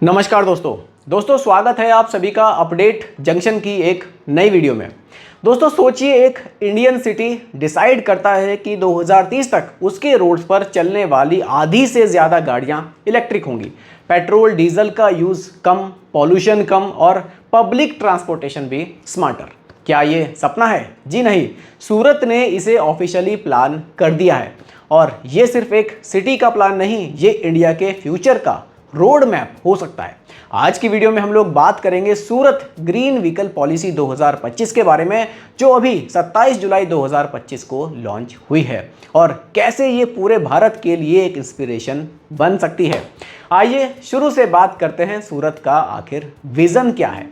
नमस्कार दोस्तों स्वागत है आप सभी का अपडेट जंक्शन की एक नई वीडियो में। दोस्तों सोचिए, एक इंडियन सिटी डिसाइड करता है कि 2030 तक उसके रोड्स पर चलने वाली आधी से ज़्यादा गाड़ियां इलेक्ट्रिक होंगी। पेट्रोल डीजल का यूज़ कम, पॉल्यूशन कम और पब्लिक ट्रांसपोर्टेशन भी स्मार्टर। क्या ये सपना है? जी नहीं, सूरत ने इसे ऑफिशियली प्लान कर दिया है। और ये सिर्फ एक सिटी का प्लान नहीं, ये इंडिया के फ्यूचर का रोड मैप हो सकता है। आज की वीडियो में हम लोग बात करेंगे सूरत ग्रीन व्हीकल पॉलिसी 2025 के बारे में, जो अभी 27 जुलाई 2025 को लॉन्च हुई है और कैसे ये पूरे भारत के लिए एक इंस्पिरेशन बन सकती है। आइए शुरू से बात करते हैं सूरत का आखिर विजन क्या है।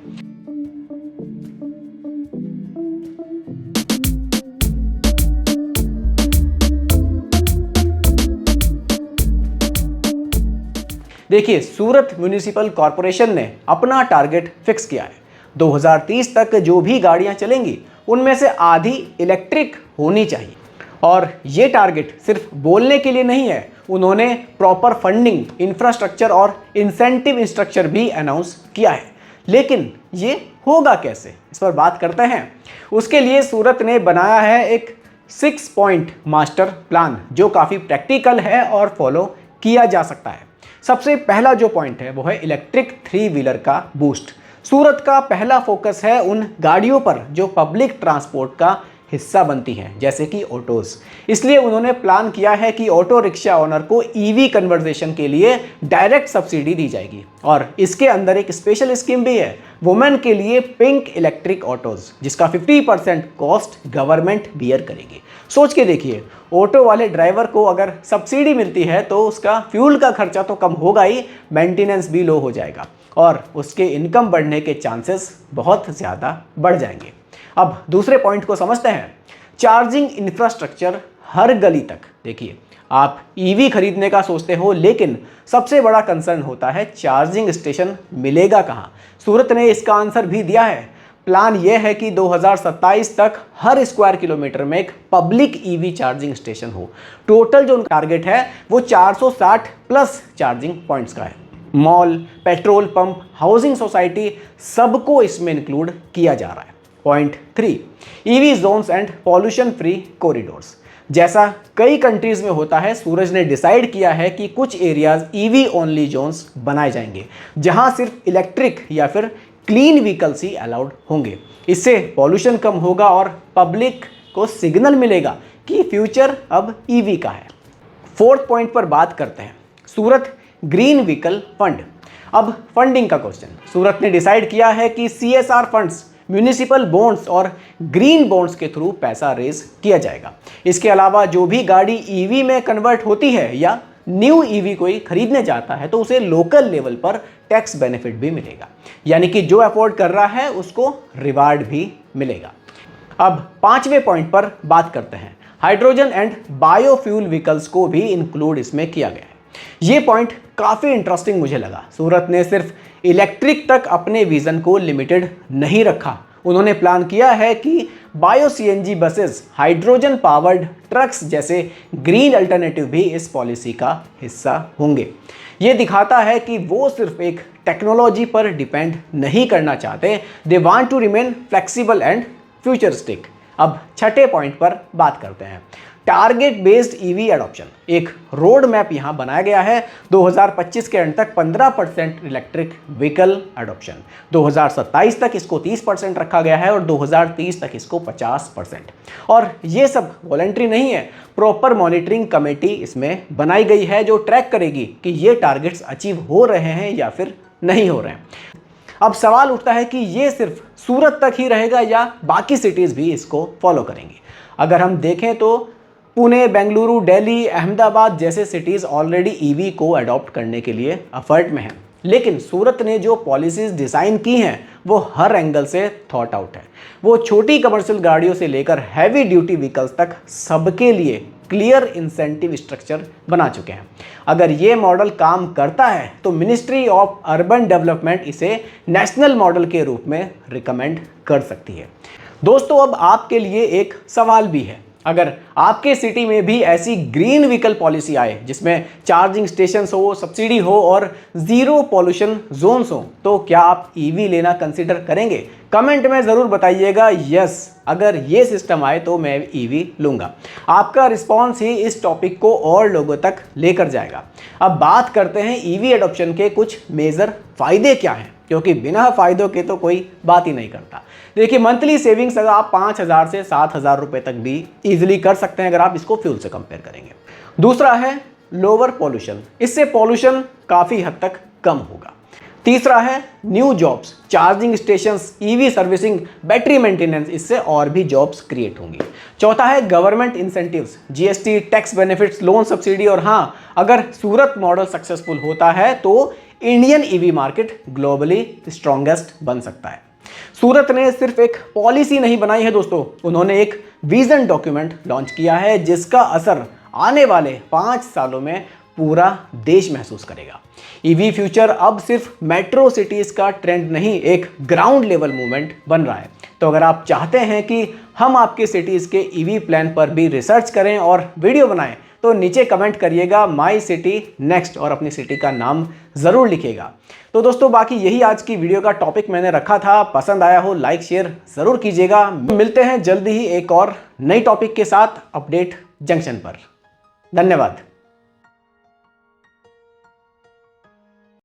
देखिए, सूरत म्युनिसिपल कॉरपोरेशन ने अपना टारगेट फिक्स किया है। 2030 तक जो भी गाड़ियां चलेंगी उनमें से आधी इलेक्ट्रिक होनी चाहिए। और ये टारगेट सिर्फ बोलने के लिए नहीं है, उन्होंने प्रॉपर फंडिंग, इंफ्रास्ट्रक्चर और इंसेंटिव स्ट्रक्चर भी अनाउंस किया है। लेकिन ये होगा कैसे, इस पर बात करते हैं। उसके लिए सूरत ने बनाया है एक 6 पॉइंट मास्टर प्लान, जो काफ़ी प्रैक्टिकल है और फॉलो किया जा सकता है। सबसे पहला जो पॉइंट है वो है इलेक्ट्रिक 3 व्हीलर का बूस्ट। सूरत का पहला फोकस है उन गाड़ियों पर जो पब्लिक ट्रांसपोर्ट का हिस्सा बनती हैं, जैसे कि ऑटोज़। इसलिए उन्होंने प्लान किया है कि ऑटो रिक्शा ओनर को ईवी कन्वर्जेशन के लिए डायरेक्ट सब्सिडी दी जाएगी। और इसके अंदर एक स्पेशल स्कीम भी है वुमेन के लिए, पिंक इलेक्ट्रिक ऑटोज़, जिसका 50% कॉस्ट गवर्नमेंट बियर करेगी। सोच के देखिए, ऑटो वाले ड्राइवर को अगर सब्सिडी मिलती है तो उसका फ्यूल का खर्चा तो कम होगा ही, मेंटेनेंस भी लो हो जाएगा और उसके इनकम बढ़ने के चांसेस बहुत ज़्यादा बढ़ जाएंगे। अब दूसरे पॉइंट को समझते हैं, चार्जिंग इंफ्रास्ट्रक्चर हर गली तक। देखिए, आप ईवी खरीदने का सोचते हो, लेकिन सबसे बड़ा कंसर्न होता है चार्जिंग स्टेशन मिलेगा कहाँ। सूरत ने इसका आंसर भी दिया है। प्लान यह है कि 2027 तक हर स्क्वायर किलोमीटर में एक पब्लिक ईवी चार्जिंग स्टेशन हो। टोटल जो टारगेट है वो 460 प्लस चार्जिंग पॉइंट्स का है। Mall, petrol pump, housing society, सबको इसमें इंक्लूड किया जा रहा है। Point 3, EV zones and pollution free corridors. जैसा कई कंट्रीज में होता है, सूरज ने डिसाइड किया है कि कुछ एरियाज ईवी ओनली जोन्स बनाए जाएंगे, जहां सिर्फ इलेक्ट्रिक या फिर क्लीन व्हीकल्स ही अलाउड होंगे। इससे पॉल्यूशन कम होगा और पब्लिक को सिग्नल मिलेगा कि फ्यूचर अब ईवी का है। फोर्थ पॉइंट पर बात करते हैं, सूरत ग्रीन व्हीकल फंड। अब फंडिंग का क्वेश्चन। सूरत ने डिसाइड किया है कि CSR फंड्स, म्यूनिसिपल बॉन्ड्स और ग्रीन बॉन्ड्स के थ्रू पैसा रेज किया जाएगा। इसके अलावा जो भी गाड़ी ईवी में कन्वर्ट होती है या न्यू ईवी कोई खरीदने जाता है तो उसे लोकल लेवल पर टैक्स बेनिफिट भी मिलेगा, यानी कि जो अफोर्ड कर रहा है उसको रिवार्ड भी मिलेगा। अब 5वें पॉइंट पर बात करते हैं, हाइड्रोजन एंड बायोफ्यूल व्हीकल्स को भी इंक्लूड इसमें किया गया है। ये पॉइंट काफ़ी इंटरेस्टिंग मुझे लगा। सूरत ने सिर्फ इलेक्ट्रिक तक अपने विजन को लिमिटेड नहीं रखा, उन्होंने प्लान किया है कि bio CNG buses, hydrogen powered trucks जैसे ग्रीन अल्टरनेटिव भी इस पॉलिसी का हिस्सा होंगे। ये दिखाता है कि वो सिर्फ एक टेक्नोलॉजी पर डिपेंड नहीं करना चाहते, they want to remain flexible and futuristic. अब 6ठे पॉइंट पर बात करते हैं, टारगेट बेस्ड ईवी एडॉप्शन। एक रोड मैप यहाँ बनाया गया है। 2025 के अंत तक 15% इलेक्ट्रिक व्हीकल एडॉप्शन, 2027 तक इसको 30% रखा गया है और 2030 तक इसको 50%। और ये सब वॉलंटरी नहीं है, प्रॉपर मॉनिटरिंग कमेटी इसमें बनाई गई है जो ट्रैक करेगी कि ये टारगेट्स अचीव हो रहे हैं या फिर नहीं हो रहे हैं। अब सवाल उठता है कि ये सिर्फ सूरत तक ही रहेगा या बाकी सिटीज़ भी इसको फॉलो करेंगी। अगर हम देखें तो पुणे, बेंगलुरु, दिल्ली, अहमदाबाद जैसे सिटीज़ ऑलरेडी ईवी को अडॉप्ट करने के लिए एफर्ट में हैं। लेकिन सूरत ने जो पॉलिसीज़ डिज़ाइन की हैं वो हर एंगल से थॉट आउट है। वो छोटी कमर्शियल गाड़ियों से लेकर हैवी ड्यूटी व्हीकल्स तक सबके लिए क्लियर इंसेंटिव स्ट्रक्चर बना चुके हैं। अगर ये मॉडल काम करता है तो मिनिस्ट्री ऑफ अर्बन डेवलपमेंट इसे नेशनल मॉडल के रूप में रिकमेंड कर सकती है। दोस्तों, अब आपके लिए एक सवाल भी है, अगर आपके सिटी में भी ऐसी ग्रीन व्हीकल पॉलिसी आए जिसमें चार्जिंग स्टेशन हो, सब्सिडी हो और जीरो पॉल्यूशन जोन्स हो, तो क्या आप ईवी लेना कंसिडर करेंगे? कमेंट में ज़रूर बताइएगा यस, अगर ये सिस्टम आए तो मैं ईवी लूँगा। आपका रिस्पॉन्स ही इस टॉपिक को और लोगों तक लेकर जाएगा। अब बात करते हैं ईवी एडॉप्शन के कुछ मेजर फ़ायदे क्या हैं, क्योंकि बिना फ़ायदों के तो कोई बात ही नहीं करता। देखिए, मंथली सेविंग्स अगर आप 5,000 से 7,000 रुपये तक भी ईजिली कर सकते हैं अगर आप इसको फ्यूल से कंपेयर करेंगे। दूसरा है लोअर पॉल्यूशन, इससे पॉल्यूशन काफ़ी हद तक कम होगा। तीसरा है new jobs, charging stations, EV servicing, battery maintenance, इससे और भी जॉब्स क्रिएट होंगी। चौथा है government incentives, GST, tax benefits, loan subsidy, और हाँ, अगर सूरत मॉडल सक्सेसफुल होता है तो Indian EV market globally strongest बन सकता है। सूरत ने सिर्फ एक पॉलिसी नहीं बनाई है दोस्तों, उन्होंने एक विजन डॉक्यूमेंट लॉन्च किया है जिसका असर आने वाले 5 सालों में पूरा देश महसूस करेगा। ईवी फ्यूचर अब सिर्फ मेट्रो सिटीज का ट्रेंड नहीं, एक ग्राउंड लेवल मूवमेंट बन रहा है। तो अगर आप चाहते हैं कि हम आपके सिटीज के ईवी प्लान पर भी रिसर्च करें और वीडियो बनाएं, तो नीचे कमेंट करिएगा माई सिटी नेक्स्ट और अपनी सिटी का नाम ज़रूर लिखिएगा। तो दोस्तों, बाकी यही आज की वीडियो का टॉपिक मैंने रखा था। पसंद आया हो लाइक शेयर ज़रूर कीजिएगा। मिलते हैं जल्दी ही एक और नई टॉपिक के साथ अपडेट जंक्शन पर। धन्यवाद।